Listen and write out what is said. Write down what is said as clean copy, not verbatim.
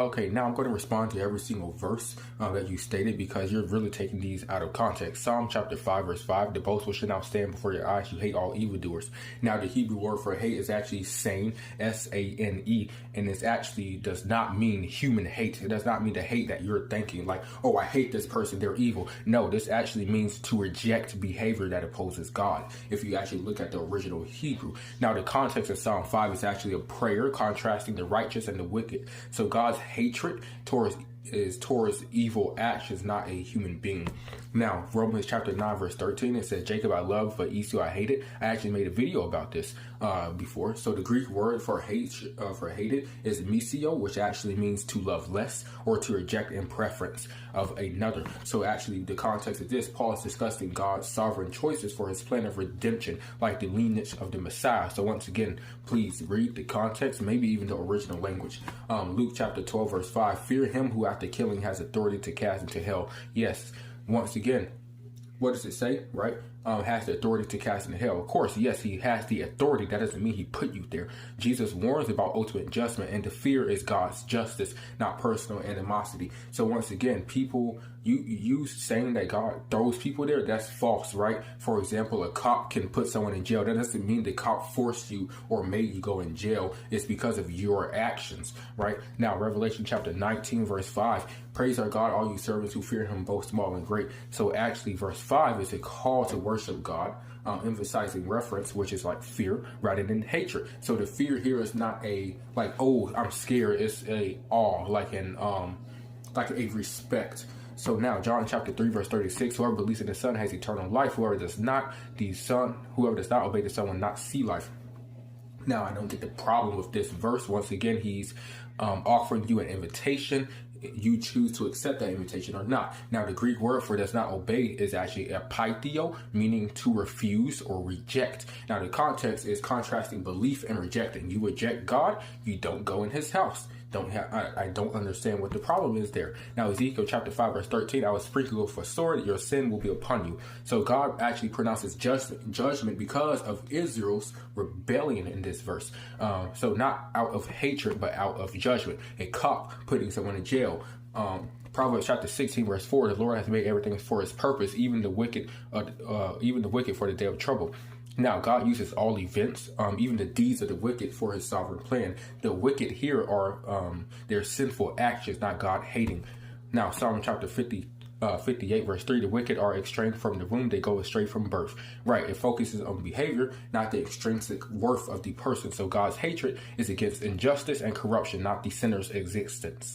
Okay, now I'm going to respond to every single verse that you stated because you're really taking these out of context. Psalm chapter 5, verse 5, the boastful should not stand before your eyes. You hate all evildoers. Now, the Hebrew word for hate is actually sane, S-A-N-E, and it actually does not mean human hate. It does not mean the hate that you're thinking like, oh, I hate this person, they're evil. No, this actually means to reject behavior that opposes God, if you actually look at the original Hebrew. Now, the context of Psalm 5 is actually a prayer contrasting the righteous and the wicked. So God's hatred towards evil actions, not a human being. Now, Romans chapter 9, verse 13, it says, Jacob I love, but Esau I hated. I actually made a video about this before. So the Greek word for hated is Misio, which actually means to love less or to reject in preference of another. So actually, the context of this, Paul is discussing God's sovereign choices for his plan of redemption, like the lineage of the Messiah. So once again, please read the context, maybe even the original language. Luke chapter 12, verse 5, fear him who after killing has authority to cast into hell. Yes, once again, what does it say, right? Has the authority to cast into hell. Of course, yes, he has the authority. That doesn't mean he put you there. Jesus warns about ultimate judgment, and the fear is God's justice, not personal animosity. So once again, people, you saying that God throws people there, that's false, right? For example, a cop can put someone in jail. That doesn't mean the cop forced you or made you go in jail. It's because of your actions, right? Now, Revelation chapter 19, verse 5, praise our God, all you servants who fear him, both small and great. So actually, verse 5 is a call to worship God, emphasizing reference, which is like fear rather than hatred. So the fear here is not a like, oh, I'm scared. It's a awe, like a respect. So now, John chapter 3, verse 36, whoever believes in the Son has eternal life. Whoever does not obey the Son will not see life. Now, I don't get the problem with this verse. Once again, he's offering you an invitation. You choose to accept that invitation or not. Now, the Greek word for does not obey is actually apaitheo, meaning to refuse or reject. Now, the context is contrasting belief and rejecting. You reject God, you don't go in his house. I don't understand what the problem is there. Now, Ezekiel chapter 5, verse 13, I will sprinkle with a sword, your sin will be upon you. So God actually pronounces judgment because of Israel's rebellion in this verse. So not out of hatred, but out of judgment. A cop putting someone in jail. Proverbs chapter 16, verse 4, the Lord has made everything for his purpose, even the wicked for the day of trouble. Now, God uses all events, even the deeds of the wicked, for his sovereign plan. The wicked here are their sinful actions, not God hating. Now, Psalm chapter 58, verse 3, the wicked are estranged from the womb, they go astray from birth. Right, it focuses on behavior, not the extrinsic worth of the person. So God's hatred is against injustice and corruption, not the sinner's existence.